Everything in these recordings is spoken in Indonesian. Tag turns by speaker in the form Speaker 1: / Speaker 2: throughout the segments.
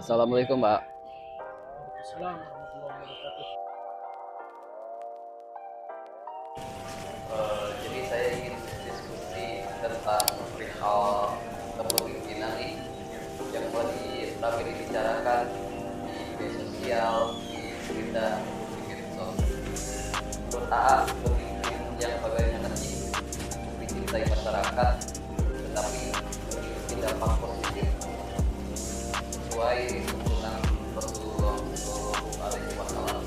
Speaker 1: Assalamualaikum, Mbak.
Speaker 2: Assalamualaikum warahmatullahi wabarakatuh.
Speaker 1: Jadi saya ingin diskusi tentang perihal kepemimpinan nih yang lagi dibicarakan di media sosial, di berita, di medsos. Menurut AA, pemimpin yang bagaimana sih dicintai masyarakat, tetapi memiliki dampak positif sesuai tuntunan Rasulullah Shallallahu Alaihi Wasallam.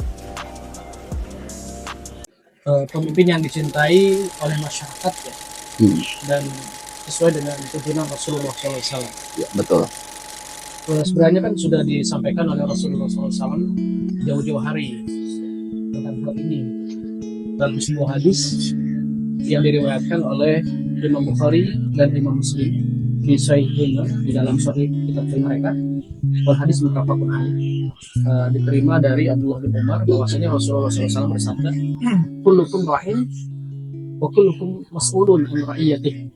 Speaker 2: Pemimpin yang dicintai oleh masyarakat ya, dan sesuai dengan tuntunan Rasulullah SAW.
Speaker 1: Ya, betul.
Speaker 2: Sebenarnya kan sudah disampaikan oleh Rasulullah SAW jauh-jauh hari tentang hal ini dalam sebuah hadis yang diriwayatkan oleh Imam Bukhari dan Imam Muslim di Sahihnya, di dalam Sahih kitab mereka. Hadis muttafaqun alaih, diterima dari Abdullah bin Umar bahwasanya Rasulullah SAW bersabda, kullukum rahim wa kullukum mas'ulun an ra'iyatih.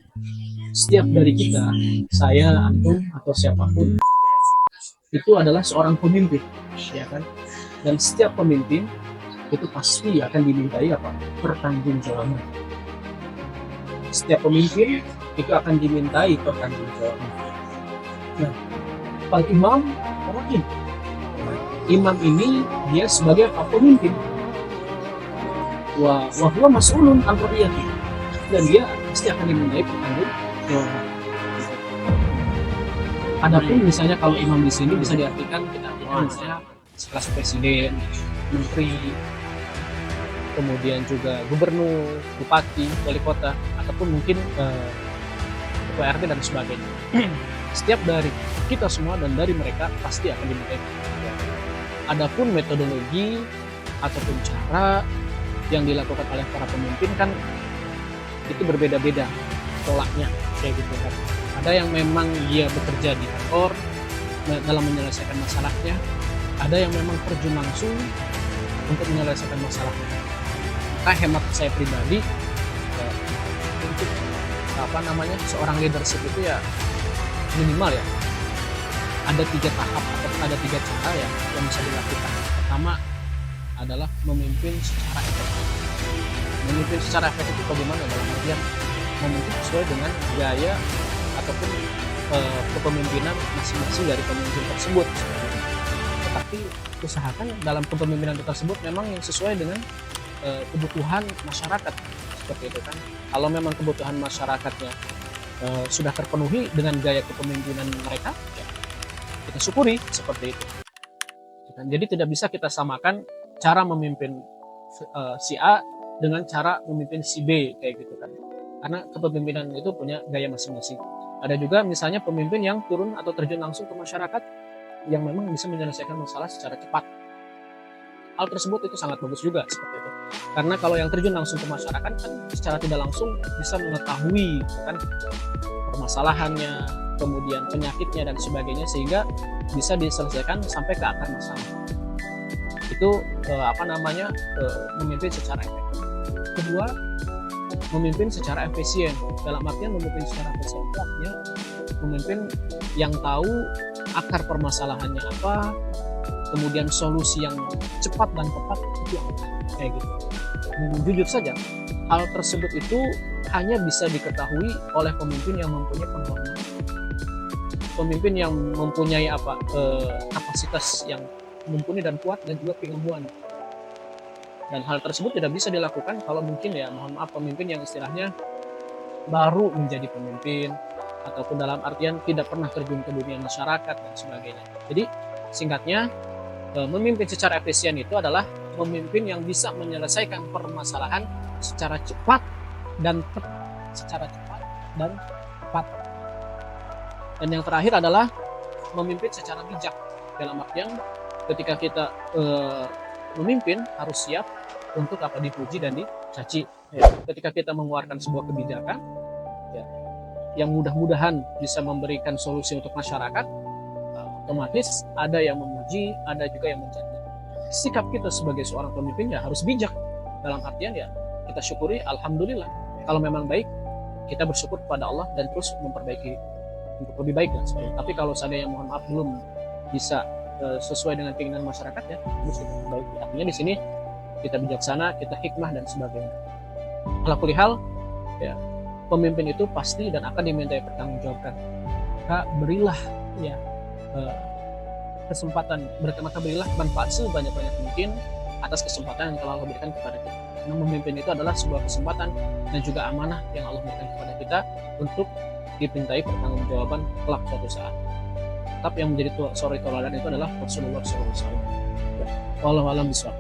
Speaker 2: Setiap dari kita, saya, antum, atau siapapun, itu adalah seorang pemimpin, ya kan? Dan setiap pemimpin itu pasti akan dimintai apa? Pertanggungjawaban. Setiap pemimpin itu akan dimintai pertanggungjawaban. Nah, al-imam rahim. Imam ini dia sebagai pemimpin. Wa huwa mas'ulun an ra'iyati. Dan dia pasti akan dimintai pertanggungjawaban. Adapun misalnya kalau imam di sini bisa diartikan kita misalnya sekelas presiden, menteri, kemudian juga gubernur, bupati, wali kota, ataupun mungkin ketua RT dan sebagainya. Setiap dari kita semua dan dari mereka pasti akan dimintai. Adapun metodologi ataupun cara yang dilakukan oleh para pemimpin kan itu berbeda-beda polanya, kayak gitu kan. Ada yang memang dia bekerja di kantor dalam menyelesaikan masalahnya, ada yang memang terjun langsung untuk menyelesaikan masalahnya. Maka hemat saya pribadi, untuk seorang leadership itu ya minimal ya ada 3 tahap ataupun ada 3 cara ya yang bisa dilakukan. Pertama adalah memimpin secara efektif. Memimpin secara efektif itu bagaimana? Dalam artian memimpin sesuai dengan gaya ataupun kepemimpinan masing-masing dari pemimpin tersebut. Tetapi usahakan dalam kepemimpinan tersebut memang yang sesuai dengan kebutuhan masyarakat, seperti itu kan. Kalau memang kebutuhan masyarakatnya sudah terpenuhi dengan gaya kepemimpinan mereka, ya, kita syukuri seperti itu. Jadi tidak bisa kita samakan cara memimpin si A dengan cara memimpin si B, kayak gitu kan. Karena kepemimpinan itu punya gaya masing-masing. Ada juga misalnya pemimpin yang turun atau terjun langsung ke masyarakat yang memang bisa menyelesaikan masalah secara cepat. Hal tersebut itu sangat bagus juga seperti itu. Karena kalau yang terjun langsung ke masyarakat kan secara tidak langsung bisa mengetahui kan permasalahannya, kemudian penyakitnya dan sebagainya, sehingga bisa diselesaikan sampai ke akar masalah. Itu memimpin secara efektif. Kedua, memimpin secara efisien. Dalam artian memimpin secara efisien itu artinya memimpin yang tahu akar permasalahannya apa, kemudian solusi yang cepat dan tepat itu apa, kayak gitu. Jujur saja, hal tersebut itu hanya bisa diketahui oleh pemimpin yang mempunyai pengalaman, pemimpin yang mempunyai kapasitas yang mumpuni dan kuat, dan juga keilmuan. Dan hal tersebut tidak bisa dilakukan kalau mungkin ya mohon maaf pemimpin yang istilahnya baru menjadi pemimpin, ataupun dalam artian tidak pernah terjun ke dunia masyarakat dan sebagainya. Jadi singkatnya, memimpin secara efisien itu adalah memimpin yang bisa menyelesaikan permasalahan secara cepat dan tepat. Dan yang terakhir adalah memimpin secara bijak. Dalam artian ketika kita memimpin harus siap untuk dipuji dan dicaci. Ya, ketika kita mengeluarkan sebuah kebijakan ya, yang mudah-mudahan bisa memberikan solusi untuk masyarakat, otomatis ada yang memuji, ada juga yang mencaci. Sikap kita sebagai seorang pemimpin ya harus bijak. Dalam artian ya kita syukuri, alhamdulillah. Kalau memang baik, kita bersyukur kepada Allah dan terus memperbaiki untuk lebih baik. Tapi kalau seandainya mohon maaf belum bisa sesuai dengan keinginan masyarakat, ya harus kita perbaiki. Artinya di sini kita bijaksana, kita hikmah dan sebagainya. Ala kulli hal, ya pemimpin itu pasti dan akan dimintai pertanggungjawabkan. Maka berilah ya kesempatan, maka berilah manfaat sebanyak-banyak mungkin atas kesempatan yang telah Allah berikan kepada kita. Karena memimpin itu adalah sebuah kesempatan dan juga amanah yang Allah berikan kepada kita untuk dipintai pertanggungjawaban kelak suatu saat. Tetap yang menjadi suri toladan itu adalah Rasulullah SAW. Wallahu a'lam bishawab.